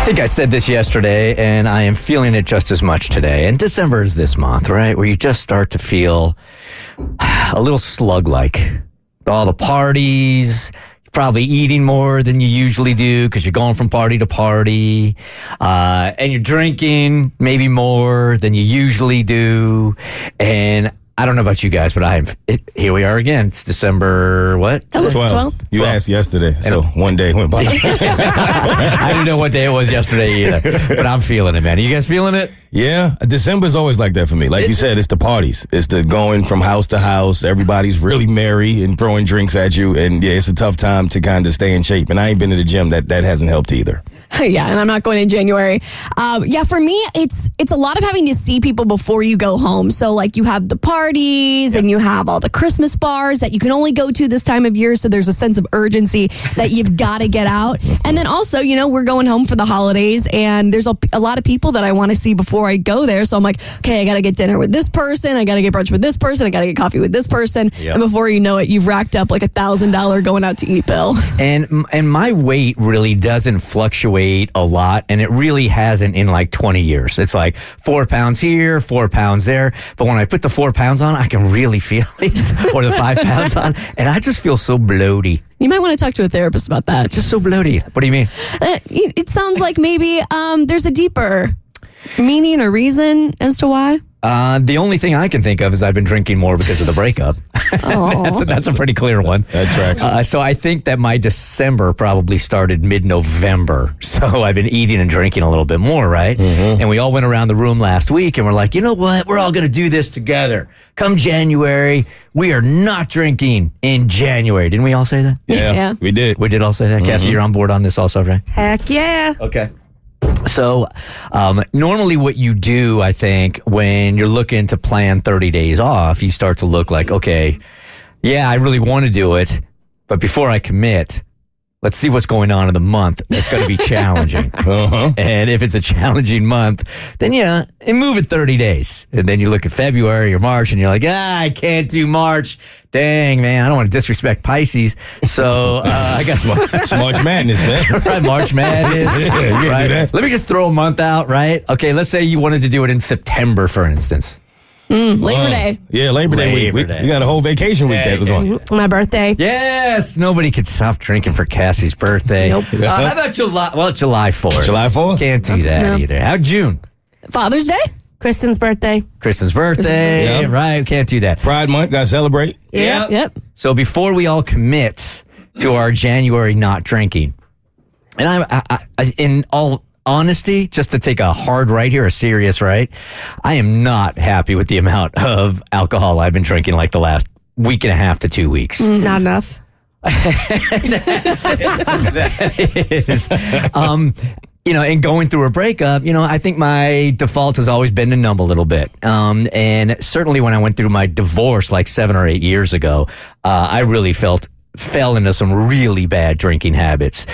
think I said this yesterday, and I am feeling it just as much today. And December is this month, right? Where you just start to feel a little slug-like. All the parties, probably eating more than you usually do because you're going from party to party, and you're drinking maybe more than you usually do. And I don't know about you guys, but here we are again. It's December, what? 12th. You asked yesterday, so one day went by. I didn't know what day it was yesterday either, but I'm feeling it, man. Are you guys feeling it? Yeah, December's always like that for me. Like you said, it's the parties. It's the going from house to house. Everybody's really merry and throwing drinks at you. And yeah, it's a tough time to kind of stay in shape. And I ain't been to the gym. That hasn't helped either. Yeah, and I'm not going in January. For me, it's a lot of having to see people before you go home. So like you have the parties and you have all the Christmas bars that you can only go to this time of year. So there's a sense of urgency that you've got to get out. And then also, we're going home for the holidays and there's a lot of people that I want to see before I go there. So I'm like, okay, I got to get dinner with this person. I got to get brunch with this person. I got to get coffee with this person. Yep. And before you know it, you've racked up like $1,000 going out to eat bill. And my weight really doesn't fluctuate a lot, and it really hasn't in like 20 years. It's like 4 pounds here, 4 pounds there. But when I put the 4 pounds on, I can really feel it, or the 5 pounds on, and I just feel so bloaty. You might want to talk to a therapist about that. It's just so bloaty. What do you mean? It sounds like maybe there's a deeper meaning or reason as to why. The only thing I can think of is I've been drinking more because of the breakup. That's a pretty clear one. That tracks. So I think that my December probably started mid-November. So I've been eating and drinking a little bit more, right? Mm-hmm. And we all went around the room last week and we're like, you know what? We're all going to do this together. Come January, we are not drinking in January. Didn't we all say that? Yeah. We did. We did all say that. Mm-hmm. Cassie, you're on board on this also, right? Heck yeah. Okay. So normally what you do, I think, when you're looking to plan 30 days off, you start to look like, okay, yeah, I really want to do it. But before I commit, let's see what's going on in the month. That's going to be challenging. And if it's a challenging month, then and move it 30 days. And then you look at February or March and you're like, I can't do March. Dang, man, I don't want to disrespect Pisces. So I got it's March Madness, man. Right, March Madness. Yeah, you right. Do that. Let me just throw a month out, right? Okay, let's say you wanted to do it in September, for instance. Labor Day. Yeah, Labor Day week. We got a whole vacation week that was on. My birthday. Yes, nobody could stop drinking for Cassie's birthday. Nope. How about July? Well, July 4th. July 4th? Can't do that either. How June? Father's Day? Kristen's birthday. Yep. Right, can't do that. Pride Month, got to celebrate. Yep. So before we all commit to our January not drinking, and I in all honesty, just to take a hard right here, a serious right, I am not happy with the amount of alcohol I've been drinking like the last week and a half to 2 weeks. Not enough. That is. And going through a breakup, I think my default has always been to numb a little bit. And certainly when I went through my divorce like 7 or 8 years ago, I really fell into some really bad drinking habits.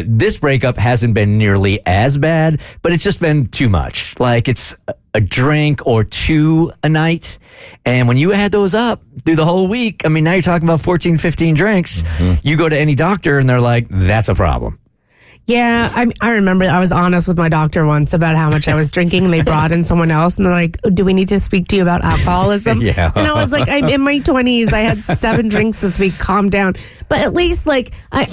This breakup hasn't been nearly as bad, but it's just been too much. Like it's a drink or two a night. And when you add those up through the whole week, I mean, now you're talking about 14, 15 drinks. Mm-hmm. You go to any doctor and they're like, that's a problem. Yeah, I remember I was honest with my doctor once about how much I was drinking, and they brought in someone else, and they're like, do we need to speak to you about alcoholism? Yeah. And I was like, I'm in my 20s. I had 7 drinks this week. Calm down. But at least,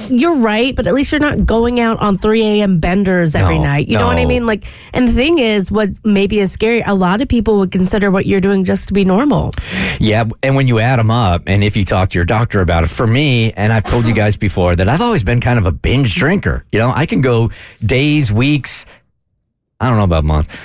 you're right, but at least you're not going out on 3 a.m. benders every night. You know what I mean? And the thing is, what maybe is scary, a lot of people would consider what you're doing just to be normal. Yeah, and when you add them up, and if you talk to your doctor about it, for me, and I've told you guys before, that I've always been kind of a binge drinker. I can go days, weeks, I don't know about months,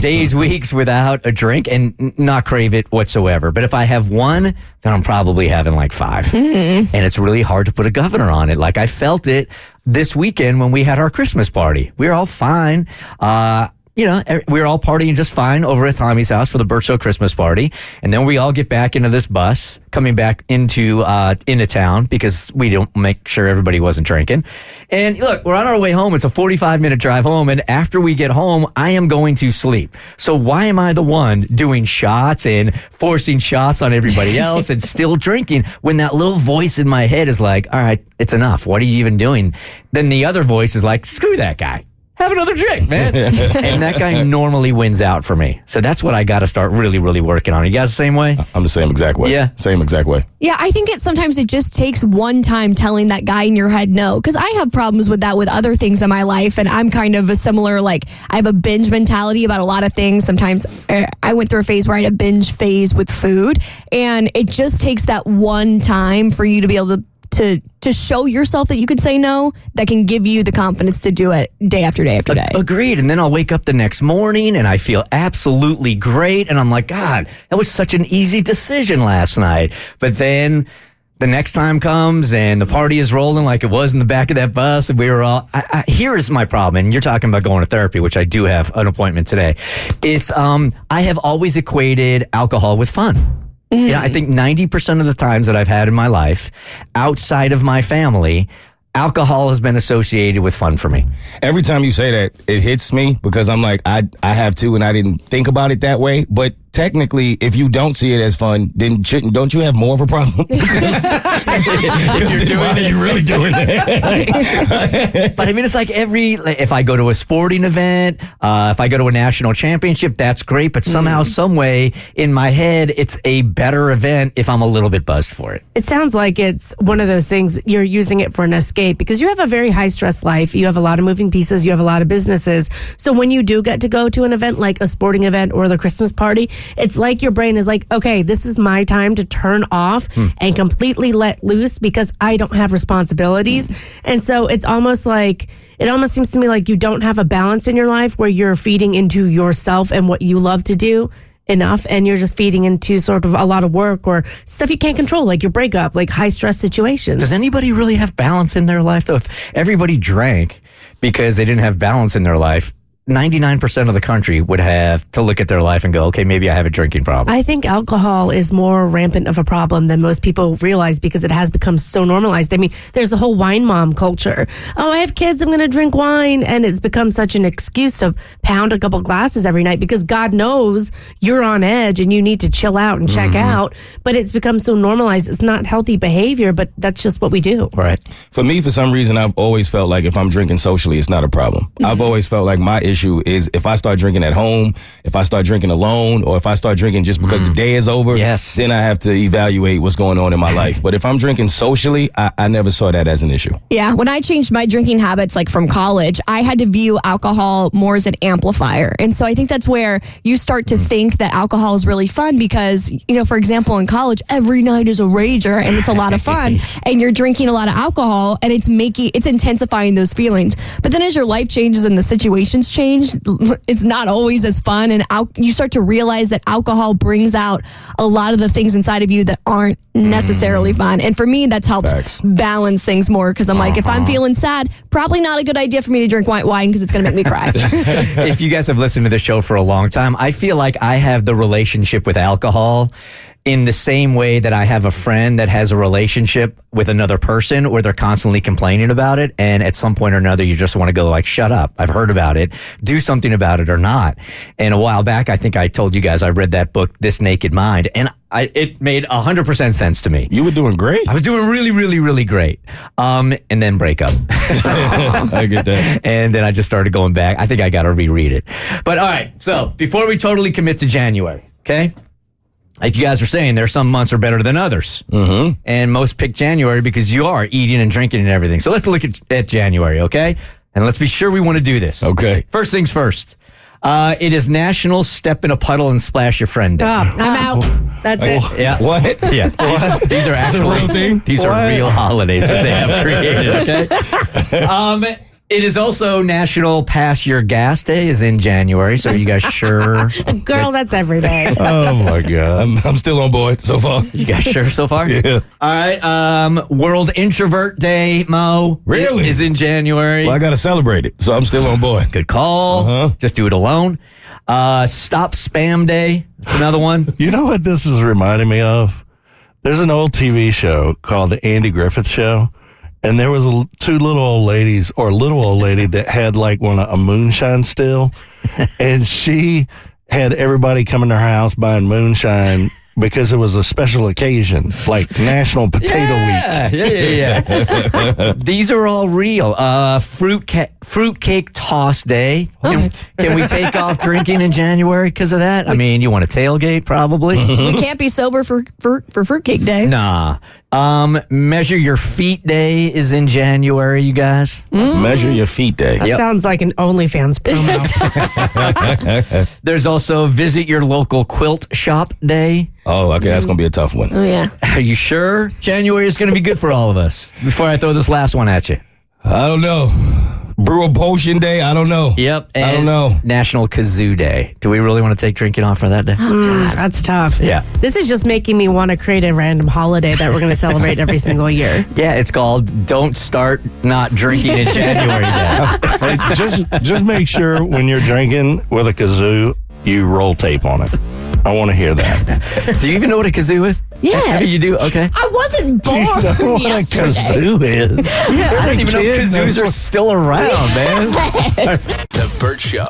days, weeks without a drink and not crave it whatsoever. But if I have one, then I'm probably having like 5. Mm-hmm. And it's really hard to put a governor on it. Like I felt it this weekend when we had our Christmas party. We were all fine. We were all partying just fine over at Tommy's house for the Bert Show Christmas party. And then we all get back into this bus coming back into town because we don't make sure everybody wasn't drinking. And look, we're on our way home. It's a 45-minute drive home. And after we get home, I am going to sleep. So why am I the one doing shots and forcing shots on everybody else and still drinking when that little voice in my head is like, all right, it's enough. What are you even doing? Then the other voice is like, screw that guy. have another drink, man. And that guy normally wins out for me. So that's what I got to start really, really working on. You guys the same way? I'm the same exact way. Yeah. Same exact way. Yeah, I think sometimes it just takes one time telling that guy in your head no. Because I have problems with that with other things in my life. And I'm kind of a similar, like, I have a binge mentality about a lot of things. Sometimes I went through a phase where I had a binge phase with food. And it just takes that one time for you to be able to show yourself that you can say no, that can give you the confidence to do it day after day after day. Agreed. And then I'll wake up the next morning and I feel absolutely great. And I'm like, God, that was such an easy decision last night. But then the next time comes and the party is rolling like it was in the back of that bus. And we were all, here is my problem. And you're talking about going to therapy, which I do have an appointment today. It's, I have always equated alcohol with fun. Yeah, I think 90% of the times that I've had in my life, outside of my family, alcohol has been associated with fun for me. Every time you say that, it hits me because I'm like, I have to, and I didn't think about it that way. But technically, if you don't see it as fun, then don't you have more of a problem? If you're doing it, you're really doing it. But I mean, it's like if I go to a sporting event, if I go to a national championship, that's great. But somehow, some way, in my head, it's a better event if I'm a little bit buzzed for it. It sounds like it's one of those things you're using it for an escape because you have a very high stress life. You have a lot of moving pieces. You have a lot of businesses. So when you do get to go to an event like a sporting event or the Christmas party, it's like your brain is like, okay, this is my time to turn off and completely let loose because I don't have responsibilities. And so it's almost like, it almost seems to me like you don't have a balance in your life where you're feeding into yourself and what you love to do enough, and you're just feeding into sort of a lot of work or stuff you can't control, like your breakup, like high stress situations. Does anybody really have balance in their life, though? If everybody drank because they didn't have balance in their life, 99% of the country would have to look at their life and go, okay, maybe I have a drinking problem. I think alcohol is more rampant of a problem than most people realize because it has become so normalized. I mean, there's a whole wine mom culture. Oh, I have kids, I'm going to drink wine. And it's become such an excuse to pound a couple glasses every night because God knows you're on edge and you need to chill out and check out. But it's become so normalized. It's not healthy behavior, but that's just what we do. Right. For me, for some reason, I've always felt like if I'm drinking socially, it's not a problem. I've always felt like my issue is if I start drinking at home, if I start drinking alone, or if I start drinking just because the day is over, then I have to evaluate what's going on in my life. But if I'm drinking socially, I never saw that as an issue. Yeah, when I changed my drinking habits, like from college, I had to view alcohol more as an amplifier. And so I think that's where you start to think that alcohol is really fun because, you know, for example, in college, every night is a rager and it's a lot of fun and you're drinking a lot of alcohol and it's intensifying those feelings. But then as your life changes and the situations change, it's not always as fun, and you start to realize that alcohol brings out a lot of the things inside of you that aren't necessarily fun. And for me, that's helped balance things more because I'm like, if I'm feeling sad, probably not a good idea for me to drink white wine because it's going to make me cry. If you guys have listened to the show for a long time, I feel like I have the relationship with alcohol in the same way that I have a friend that has a relationship with another person where they're constantly complaining about it. And at some point or another, you just want to go like, shut up. I've heard about it. Do something about it or not. And a while back, I think I told you guys I read that book, This Naked Mind. And it made 100% sense to me. You were doing great. I was doing really, really, really great. And then break up. I get that. And then I just started going back. I think I got to reread it. But all right. So before we totally commit to January, okay? Like you guys were saying, there are some months are better than others. And most pick January because you are eating and drinking and everything. So let's look at January, okay? And let's be sure we want to do this. Okay. First things first. It is National Step in a Puddle and Splash Your Friend Day. I'm out. That's it. Yeah. What? Yeah. These are actually real thing? These are real holidays that they have created, okay? It is also National Pass Your Gas Day is in January, so are you guys sure? Girl, that's every day. Oh, my God. I'm still on board so far. You guys sure so far? Yeah. All right. World Introvert Day, Mo. Really? Is in January. Well, I got to celebrate it, so I'm still on board. Good call. Just do it alone. Stop Spam Day. That's another one. You know what this is reminding me of? There's an old TV show called The Andy Griffith Show. And there was two little old ladies, or a little old lady that had like a moonshine still. And she had everybody coming to her house buying moonshine because it was a special occasion, like National Potato Week. Yeah. These are all real. Fruitcake toss day. Can we take off drinking in January because of that? I mean, you want to tailgate probably? We can't be sober for fruitcake day. Nah. Measure your feet day is in January, you guys. Measure your feet day. That sounds like an OnlyFans promo. There's also visit your local quilt shop day. Oh, okay, that's gonna be a tough one. Oh yeah. Are you sure January is going to be good for all of us? Before I throw this last one at you. I don't know. Brew a potion day. I don't know. Yep. And I don't know. National Kazoo Day. Do we really want to take drinking off for that day? That's tough. Yeah. This is just making me want to create a random holiday that we're going to celebrate every single year. Yeah, it's called Don't Start Not Drinking in January Day. Hey, just make sure when you're drinking with a kazoo, you roll tape on it. I want to hear that. Do you even know what a kazoo is? Yes. You do? Okay. I wasn't born What a yesterday. kazoo is. Yeah, I didn't even know kazoos are still around, man. The Bert Show.